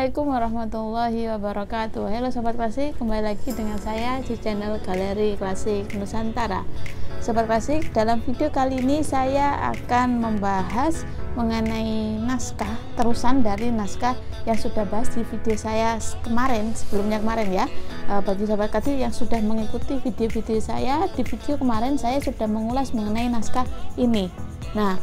Assalamualaikum warahmatullahi wabarakatuh. Halo Sobat Klasik, kembali lagi dengan saya di channel Galeri Klasik Nusantara. Sobat Klasik, dalam video kali ini saya akan membahas mengenai naskah, terusan dari naskah yang sudah bahas di video saya sebelumnya kemarin ya. Bagi Sobat Klasik yang sudah mengikuti video-video saya, di video kemarin saya sudah mengulas mengenai naskah ini. Nah,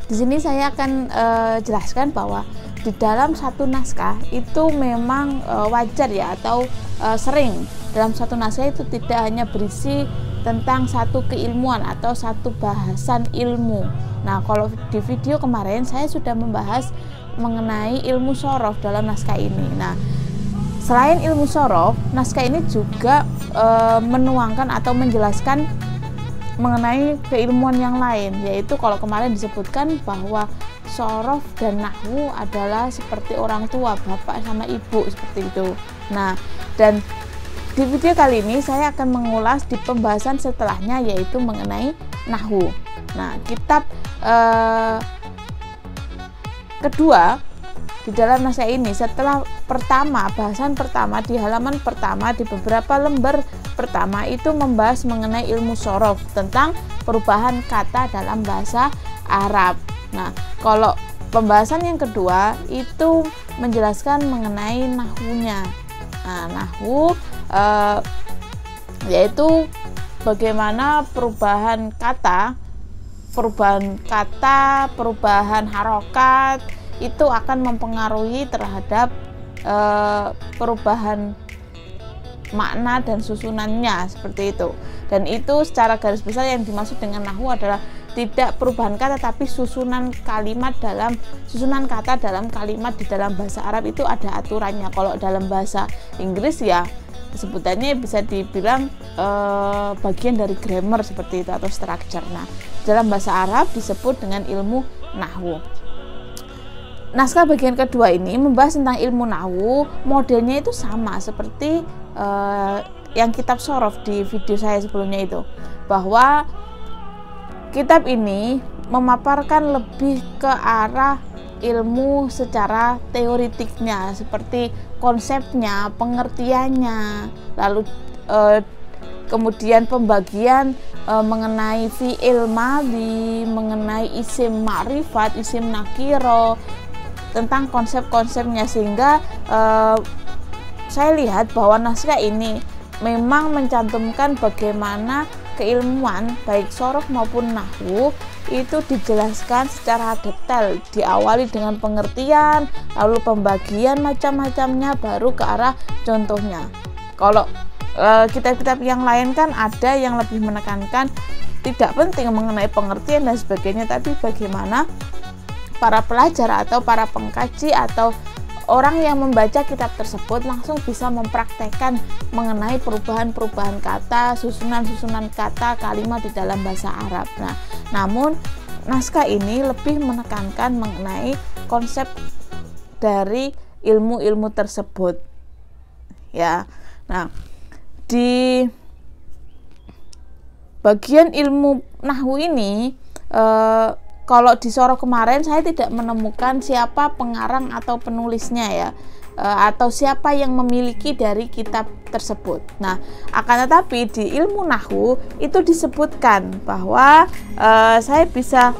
di sini saya akan jelaskan bahwa di dalam satu naskah itu memang wajar ya, atau sering dalam satu naskah itu tidak hanya berisi tentang satu keilmuan atau satu bahasan ilmu. Nah, kalau di video kemarin saya sudah membahas mengenai ilmu shorof dalam naskah ini. Nah, selain ilmu shorof, naskah ini juga menuangkan atau menjelaskan mengenai keilmuan yang lain, yaitu kalau kemarin disebutkan bahwa shorof dan nahwu adalah seperti orang tua, bapak sama ibu, seperti itu. Nah, dan di video kali ini saya akan mengulas di pembahasan setelahnya, yaitu mengenai nahwu. Nah, kitab kedua di dalam naskah ini, setelah bahasan pertama di halaman pertama, di beberapa lembar pertama itu membahas mengenai ilmu shorof, tentang perubahan kata dalam bahasa Arab. Nah, kalau pembahasan yang kedua itu menjelaskan mengenai nahwunya. Nah, nahwu yaitu bagaimana perubahan kata, perubahan harokat itu akan mempengaruhi terhadap perubahan makna dan susunannya, seperti itu. Dan itu secara garis besar yang dimaksud dengan nahwu adalah tidak perubahan kata, tapi susunan kata dalam kalimat di dalam bahasa Arab itu ada aturannya. Kalau dalam bahasa Inggris ya sebutannya bisa dibilang bagian dari grammar, seperti itu, atau structure. Nah, dalam bahasa Arab disebut dengan ilmu nahwu. Naskah bagian kedua ini membahas tentang ilmu nahwu, modelnya itu sama seperti yang kitab shorof di video saya sebelumnya itu, bahwa kitab ini memaparkan lebih ke arah ilmu secara teoritiknya, seperti konsepnya, pengertiannya, lalu kemudian pembagian mengenai fi'il madhi, mengenai isim ma'rifat, isim nakiro, tentang konsep-konsepnya, sehingga saya lihat bahwa naskah ini memang mencantumkan bagaimana keilmuan baik shorof maupun nahwu itu dijelaskan secara detail, diawali dengan pengertian, lalu pembagian macam-macamnya, baru ke arah contohnya. Kalau kitab-kitab yang lain kan ada yang lebih menekankan tidak penting mengenai pengertian dan sebagainya, tapi bagaimana para pelajar atau para pengkaji atau orang yang membaca kitab tersebut langsung bisa mempraktekkan mengenai perubahan-perubahan kata, susunan-susunan kata, kalimat di dalam bahasa Arab. Nah, namun naskah ini lebih menekankan mengenai konsep dari ilmu-ilmu tersebut. Ya. Nah, di bagian ilmu nahwu ini kalau di shorof kemarin saya tidak menemukan siapa pengarang atau penulisnya ya, atau siapa yang memiliki dari kitab tersebut. Nah, akan tetapi di ilmu nahwu itu disebutkan bahwa saya bisa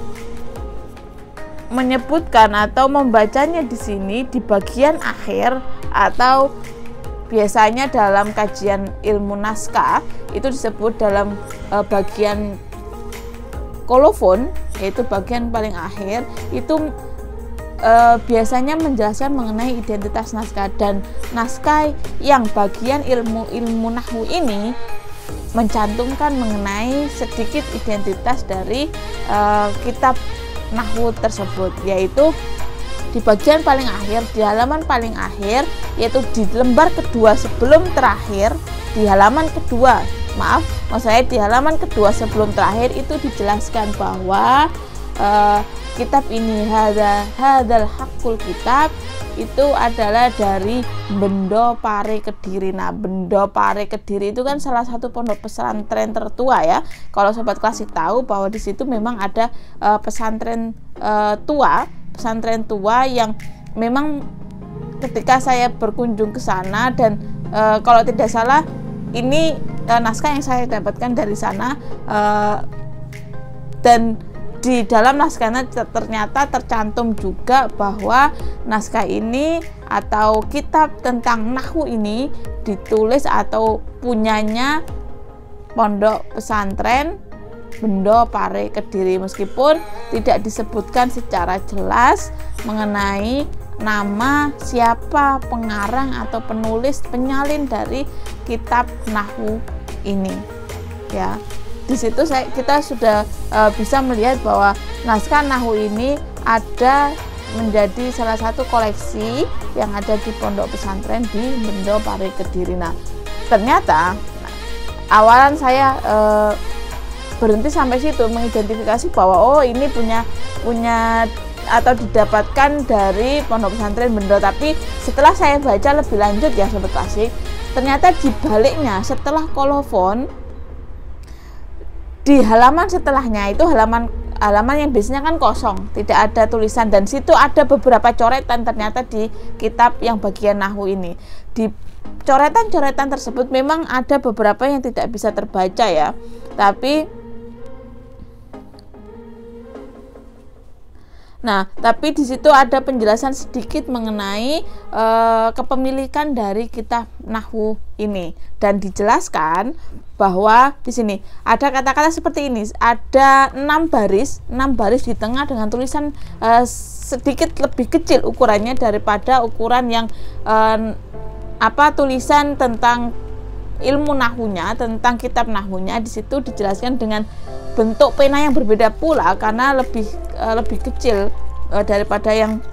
menyebutkan atau membacanya di sini di bagian akhir, atau biasanya dalam kajian ilmu naskah itu disebut dalam bagian kolofon, yaitu bagian paling akhir, itu biasanya menjelaskan mengenai identitas naskah, dan naskah yang bagian ilmu nahwu ini mencantumkan mengenai sedikit identitas dari kitab nahwu tersebut, yaitu di bagian paling akhir, di halaman paling akhir, yaitu di lembar kedua sebelum terakhir, di halaman kedua di halaman kedua sebelum terakhir itu dijelaskan bahwa kitab ini hadal hakul kitab itu adalah dari Bendo Pare Kediri. Nah, Bendo Pare Kediri itu kan salah satu pondok pesantren tertua ya. Kalau Sobat Klasik tahu bahwa di situ memang ada pesantren tua yang memang ketika saya berkunjung ke sana, dan kalau tidak salah ini naskah yang saya dapatkan dari sana, dan di dalam naskahnya ternyata tercantum juga bahwa naskah ini atau kitab tentang nahwu ini ditulis atau punyanya Pondok Pesantren Bendo Pare Kediri, meskipun tidak disebutkan secara jelas mengenai nama siapa pengarang atau penulis penyalin dari kitab nahwu ini ya. Di situ kita sudah bisa melihat bahwa naskah nahwu ini ada menjadi salah satu koleksi yang ada di Pondok Pesantren di Bendo Pare Kediri. Nah, ternyata awalan saya berhenti sampai situ, mengidentifikasi bahwa oh ini punya atau didapatkan dari Pondok Pesantren Bendo. Tapi setelah saya baca lebih lanjut ya Sobat Klasik, ternyata di baliknya setelah kolofon, di halaman setelahnya itu halaman yang biasanya kan kosong, tidak ada tulisan, dan situ ada beberapa coretan ternyata di kitab yang bagian nahwu ini. Di coretan-coretan tersebut memang ada beberapa yang tidak bisa terbaca ya, tapi di situ ada penjelasan sedikit mengenai kepemilikan dari kitab nahwu ini, dan dijelaskan bahwa di sini ada kata-kata seperti ini, ada 6 baris di tengah dengan tulisan sedikit lebih kecil ukurannya daripada ukuran yang tulisan tentang ilmu nahwunya, tentang kitab nahwunya. Di situ dijelaskan dengan bentuk pena yang berbeda pula karena lebih kecil daripada yang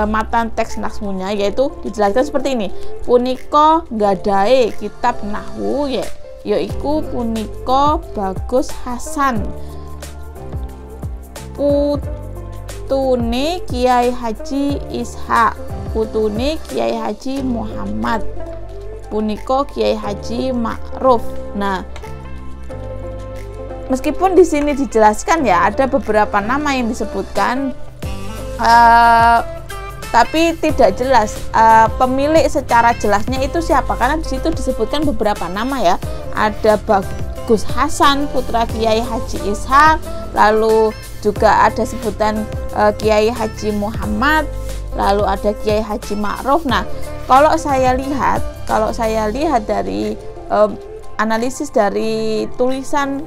matan teks nahwunya, yaitu dijelaskan seperti ini: punika nggadahe kitab nahwu yaiku punika Bagus Hasan, putune Kiai Haji Ishak, putune Kiai Haji Muhammad, punika Kiai Haji Ma'ruf. Nah, meskipun di sini dijelaskan ya ada beberapa nama yang disebutkan, tapi tidak jelas pemilik secara jelasnya itu siapa, karena di situ disebutkan beberapa nama ya. Ada Bagus Hasan putra Kiai Haji Ishak, lalu juga ada sebutan Kiai Haji Muhammad, lalu ada Kiai Haji Ma'ruf. Nah, kalau saya lihat dari analisis dari tulisan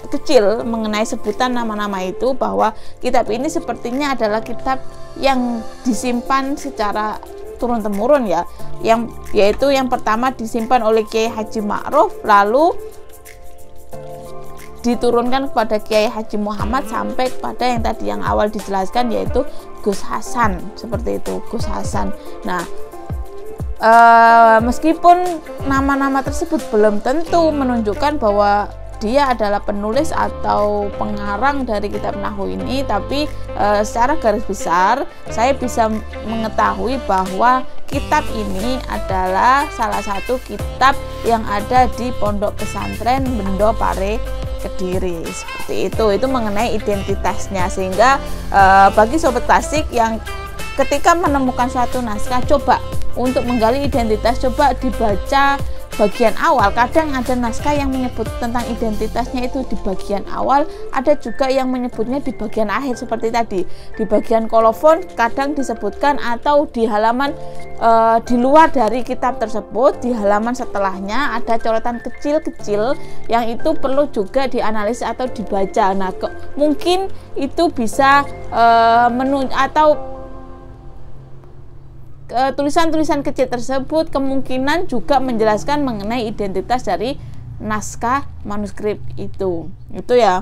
kecil mengenai sebutan nama-nama itu, bahwa kitab ini sepertinya adalah kitab yang disimpan secara turun-temurun ya, yaitu yang pertama disimpan oleh Kiai Haji Ma'ruf, lalu diturunkan kepada Kiai Haji Muhammad sampai kepada yang tadi yang awal dijelaskan yaitu Gus Hasan, seperti itu, Gus Hasan. Nah, meskipun nama-nama tersebut belum tentu menunjukkan bahwa dia adalah penulis atau pengarang dari kitab nahwu ini, tapi secara garis besar saya bisa mengetahui bahwa kitab ini adalah salah satu kitab yang ada di Pondok Pesantren Bendo Pare Kediri. Seperti itu mengenai identitasnya, sehingga bagi Sobat Klasik yang ketika menemukan suatu naskah, coba untuk menggali identitas, coba dibaca bagian awal. Kadang ada naskah yang menyebut tentang identitasnya itu di bagian awal, ada juga yang menyebutnya di bagian akhir seperti tadi. Di bagian kolofon kadang disebutkan, atau di halaman di luar dari kitab tersebut, di halaman setelahnya ada coretan kecil-kecil yang itu perlu juga dianalisis atau dibaca. Nah, mungkin itu bisa atau tulisan-tulisan kecil tersebut kemungkinan juga menjelaskan mengenai identitas dari naskah manuskrip itu ya,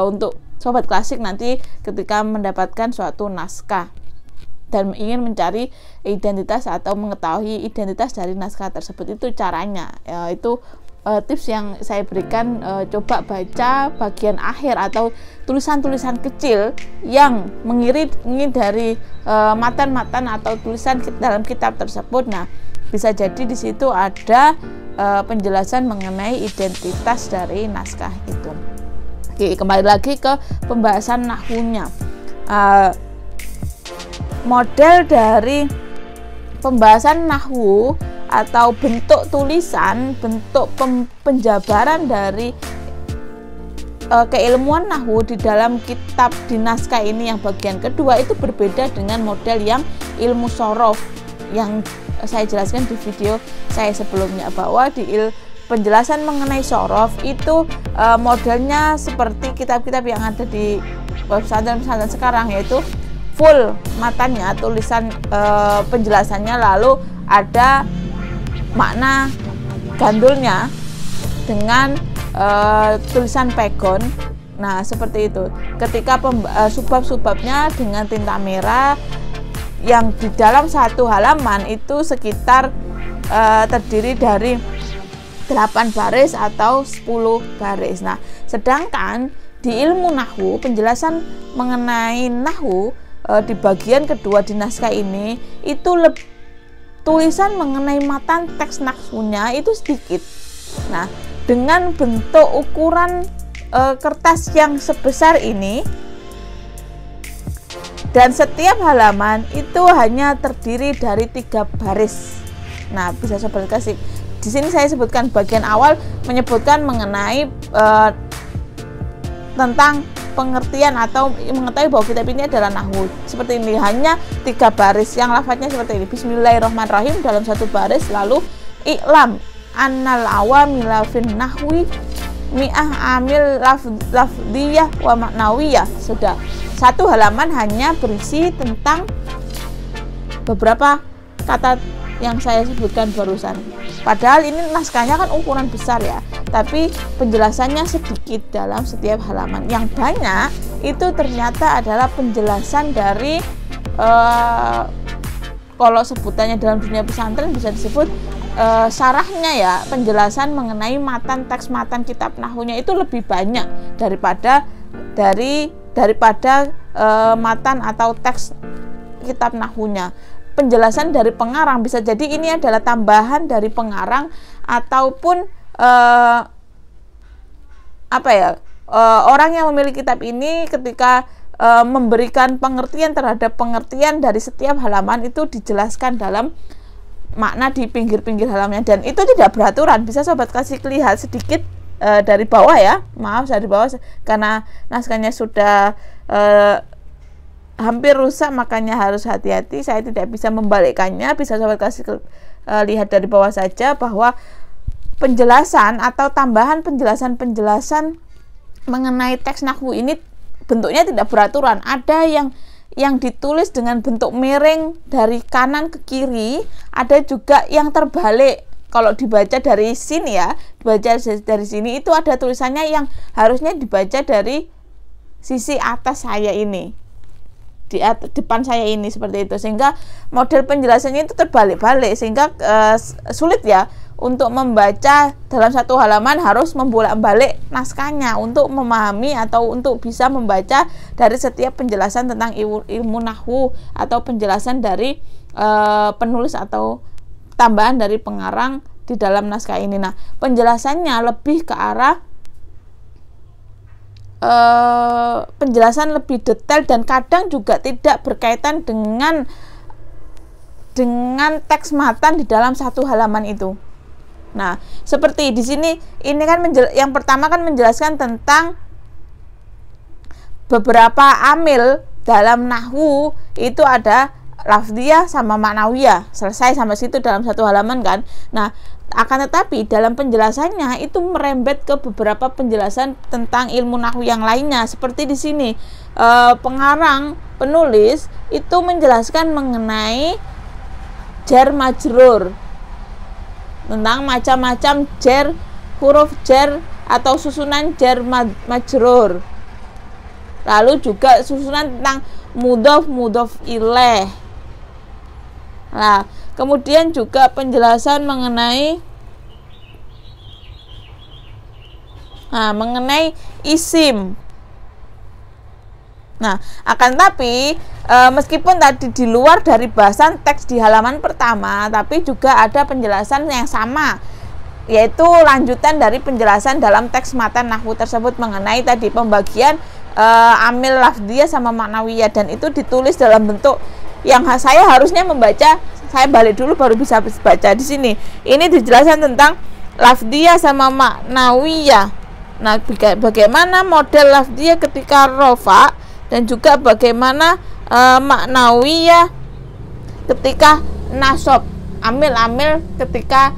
untuk Sobat Klasik nanti ketika mendapatkan suatu naskah dan ingin mencari identitas atau mengetahui identitas dari naskah tersebut, itu caranya ya, itu tips yang saya berikan. Coba baca bagian akhir atau tulisan-tulisan kecil yang mengiringi dari matan-matan atau tulisan dalam kitab tersebut. Nah, bisa jadi di situ ada penjelasan mengenai identitas dari naskah itu. Oke, kembali lagi ke pembahasan nahwunya. Model dari pembahasan nahwu atau bentuk tulisan, bentuk penjabaran dari keilmuan nahwu di dalam kitab di naskah ini yang bagian kedua itu berbeda dengan model yang ilmu sorof yang saya jelaskan di video saya sebelumnya, bahwa di penjelasan mengenai sorof itu modelnya seperti kitab-kitab yang ada di pesantren-pesantren sekarang, yaitu full matanya, tulisan penjelasannya, lalu ada makna gandulnya dengan tulisan pegon. Nah, seperti itu. Ketika subbab-subbabnya dengan tinta merah yang di dalam satu halaman itu sekitar terdiri dari 8 baris atau 10 baris. Nah, sedangkan di ilmu nahwu, penjelasan mengenai nahwu di bagian kedua di naskah ini itu tulisan mengenai matan teks nahwunya itu sedikit. Nah, dengan bentuk ukuran kertas yang sebesar ini dan setiap halaman itu hanya terdiri dari 3 baris. Nah, bisa sobat kasih. Di sini saya sebutkan bagian awal menyebutkan mengenai tentang pengertian atau mengetahui bahwa kitab ini adalah nahwu. Seperti ini, hanya 3 baris yang lafadznya seperti ini. Bismillahirrahmanirrahim dalam 1 baris, lalu i'lam annal awamila fin nahwi mi'ah amil lafdiyah wa maknawiyah. Sudah, 1 halaman hanya berisi tentang beberapa kata yang saya sebutkan barusan. Padahal ini naskahnya kan ukuran besar ya, tapi penjelasannya sedikit dalam setiap halaman. Yang banyak itu ternyata adalah penjelasan dari kalau sebutannya dalam dunia pesantren bisa disebut syarahnya ya, penjelasan mengenai matan teks matan kitab nahwunya itu lebih banyak daripada matan atau teks kitab nahwunya. Penjelasan dari pengarang bisa jadi ini adalah tambahan dari pengarang ataupun orang yang memiliki kitab ini ketika memberikan pengertian terhadap pengertian dari setiap halaman itu dijelaskan dalam makna di pinggir-pinggir halamannya, dan itu tidak beraturan. Bisa sobat kasih lihat sedikit dari bawah ya, maaf saya di bawah karena naskahnya sudah hampir rusak, makanya harus hati-hati, saya tidak bisa membalikkannya. Bisa sobat kasih lihat dari bawah saja bahwa penjelasan atau tambahan penjelasan mengenai teks nahwu ini bentuknya tidak beraturan. Ada yang ditulis dengan bentuk miring dari kanan ke kiri, ada juga yang terbalik. Kalau dibaca dari sini ya, dibaca dari sini itu ada tulisannya yang harusnya dibaca dari sisi atas saya ini, di depan saya ini, seperti itu, sehingga model penjelasannya itu terbalik-balik, sehingga sulit ya untuk membaca dalam 1 halaman, harus membolak-balik naskahnya untuk memahami atau untuk bisa membaca dari setiap penjelasan tentang ilmu nahwu atau penjelasan dari penulis atau tambahan dari pengarang di dalam naskah ini. Nah, penjelasannya lebih ke arah penjelasan lebih detail dan kadang juga tidak berkaitan dengan teks matan di dalam 1 halaman itu. Nah, seperti di sini ini kan yang pertama kan menjelaskan tentang beberapa amil dalam nahwu, itu ada lafdiyah sama maknawiyah. Selesai sampai situ dalam 1 halaman kan. Nah, akan tetapi dalam penjelasannya itu merembet ke beberapa penjelasan tentang ilmu nahwu yang lainnya. Seperti di sini pengarang penulis itu menjelaskan mengenai jar majrur, tentang macam-macam jar, huruf jar atau susunan jar majrur. Lalu juga susunan tentang mudhof ilaih. Nah, kemudian juga penjelasan mengenai isim. Nah, akan tapi meskipun tadi di luar dari bahasan teks di halaman pertama, tapi juga ada penjelasan yang sama, yaitu lanjutan dari penjelasan dalam teks matan nahwu tersebut mengenai tadi pembagian amil lafdiyah sama maknawiyah, dan itu ditulis dalam bentuk yang saya harusnya membaca, saya balik dulu baru bisa baca di sini. Ini dijelaskan tentang lafdiyah sama maknawiyah. Nah, bagaimana model lafdiyah ketika rofa dan juga bagaimana maknawiyah ketika nasab, amil ketika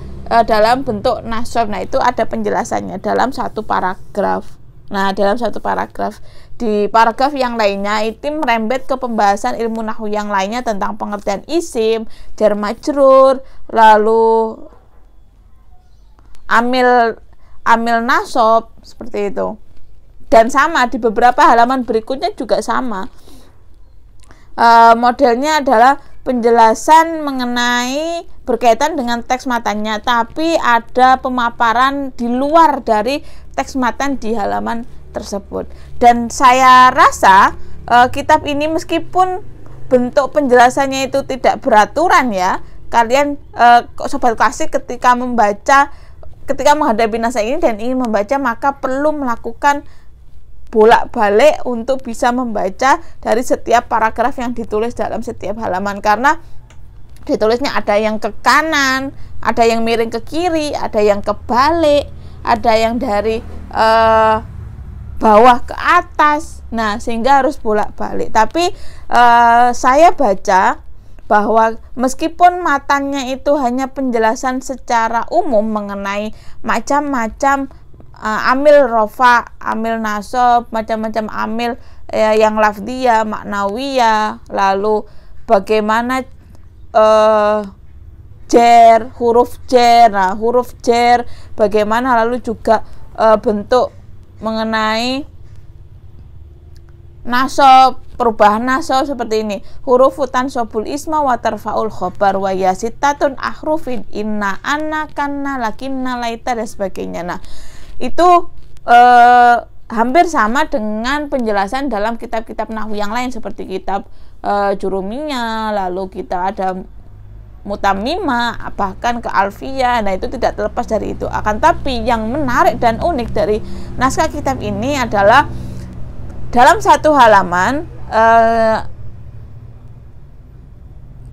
dalam bentuk nasab. Nah, itu ada penjelasannya dalam satu paragraf. Nah, dalam satu paragraf. Di paragraf yang lainnya itu merembet ke pembahasan ilmu nahwu yang lainnya tentang pengertian isim, jar majrur, lalu amil nasab, seperti itu. Dan sama di beberapa halaman berikutnya juga sama. Modelnya adalah penjelasan mengenai berkaitan dengan teks matanya, tapi ada pemaparan di luar dari teks matan di halaman tersebut. Dan saya rasa kitab ini meskipun bentuk penjelasannya itu tidak beraturan ya, kalian sobat klasik ketika menghadapi naskah ini dan ingin membaca, maka perlu melakukan bolak-balik untuk bisa membaca dari setiap paragraf yang ditulis dalam setiap halaman, karena ditulisnya ada yang ke kanan, ada yang miring ke kiri, ada yang kebalik, ada yang dari bawah ke atas. Nah, sehingga harus bolak-balik. Tapi saya baca bahwa meskipun matanya itu hanya penjelasan secara umum mengenai macam-macam amil rofa, amil nasab, macam-macam amil yang lafdiyah, maknawiyah, lalu bagaimana jer, huruf jer. Nah, huruf jer bagaimana, lalu juga bentuk mengenai nasab, perubahan nasab seperti ini. Huruf tansobul isma wa tarfaul khobar wa yasitatun ahrufin inna anna kanna lakinna laita dan sebagainya. Nah, itu hampir sama dengan penjelasan dalam kitab-kitab nahwu yang lain seperti kitab Jurumiyah, lalu kita ada Mutamimah, bahkan ke Alfiyah. Nah, itu tidak terlepas dari itu. Akan tapi yang menarik dan unik dari naskah kitab ini adalah dalam satu halaman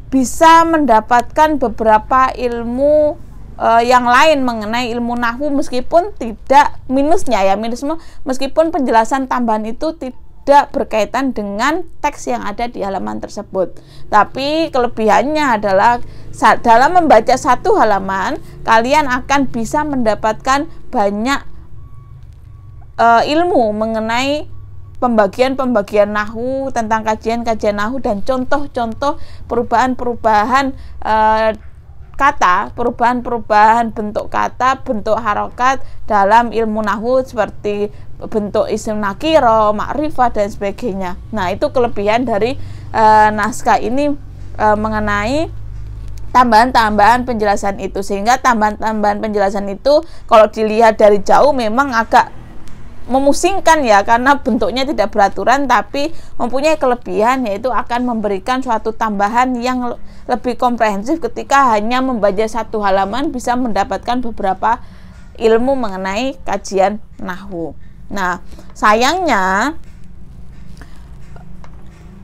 bisa mendapatkan beberapa ilmu yang lain mengenai ilmu nahwu, meskipun tidak meskipun penjelasan tambahan itu tidak berkaitan dengan teks yang ada di halaman tersebut. Tapi kelebihannya adalah dalam membaca satu halaman kalian akan bisa mendapatkan banyak ilmu mengenai pembagian nahwu, tentang kajian nahwu dan contoh-contoh perubahan-perubahan kata, perubahan bentuk kata, bentuk harokat dalam ilmu nahwu seperti bentuk isim nakiro, ma'rifah dan sebagainya. Nah, itu kelebihan dari naskah ini mengenai tambahan-tambahan penjelasan itu, sehingga tambahan-tambahan penjelasan itu kalau dilihat dari jauh memang agak memusingkan ya, karena bentuknya tidak beraturan, tapi mempunyai kelebihan yaitu akan memberikan suatu tambahan yang lebih komprehensif. Ketika hanya membaca satu halaman bisa mendapatkan beberapa ilmu mengenai kajian nahwu. Nah, sayangnya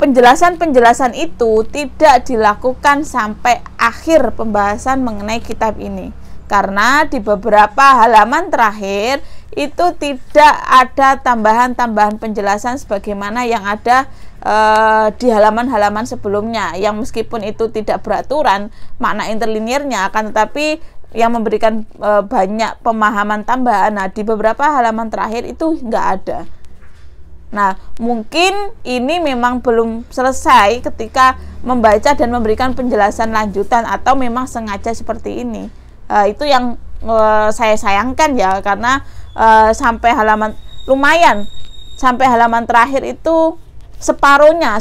penjelasan-penjelasan itu tidak dilakukan sampai akhir pembahasan mengenai kitab ini, karena di beberapa halaman terakhir itu tidak ada tambahan-tambahan penjelasan sebagaimana yang ada di halaman-halaman sebelumnya, yang meskipun itu tidak beraturan makna interliniernya, akan tetapi yang memberikan banyak pemahaman tambahan. Nah, di beberapa halaman terakhir itu nggak ada. Nah, mungkin ini memang belum selesai ketika membaca dan memberikan penjelasan lanjutan, atau memang sengaja seperti ini. Itu yang saya sayangkan ya, karena sampai halaman terakhir itu separuhnya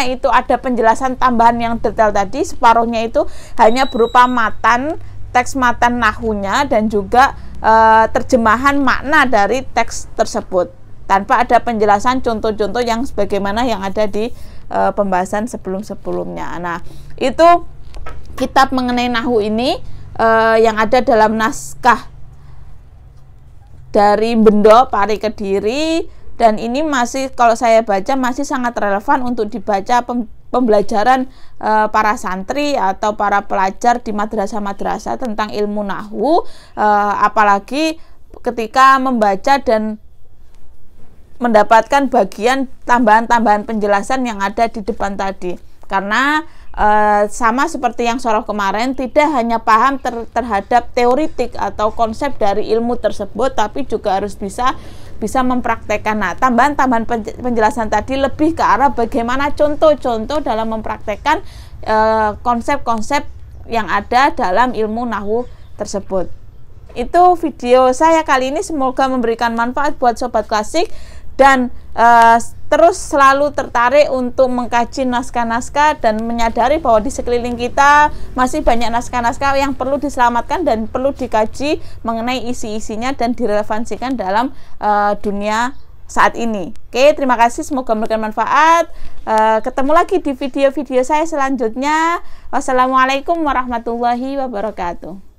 itu ada penjelasan tambahan yang detail tadi, separuhnya itu hanya berupa teks matan nahwunya dan juga terjemahan makna dari teks tersebut, tanpa ada penjelasan contoh-contoh yang sebagaimana yang ada di pembahasan sebelum-sebelumnya. Nah, itu kitab mengenai nahwu ini yang ada dalam naskah dari Bendo Pari Kediri, dan ini masih, kalau saya baca, masih sangat relevan untuk dibaca pembelajaran para santri atau para pelajar di madrasah-madrasah tentang ilmu nahwu, apalagi ketika membaca dan mendapatkan bagian tambahan-tambahan penjelasan yang ada di depan tadi. Karena sama seperti yang soroh kemarin, tidak hanya paham terhadap teoritik atau konsep dari ilmu tersebut, tapi juga harus bisa mempraktekkan. Nah, tambahan-tambahan penjelasan tadi lebih ke arah bagaimana contoh-contoh dalam mempraktekkan konsep-konsep yang ada dalam ilmu nahwu tersebut. Itu video saya kali ini, semoga memberikan manfaat buat Sobat Klasik, dan terus selalu tertarik untuk mengkaji naskah-naskah dan menyadari bahwa di sekeliling kita masih banyak naskah-naskah yang perlu diselamatkan dan perlu dikaji mengenai isi-isinya dan direlevansikan dalam dunia saat ini. Oke, terima kasih, semoga memberikan manfaat. Ketemu lagi di video-video saya selanjutnya. Wassalamualaikum warahmatullahi wabarakatuh.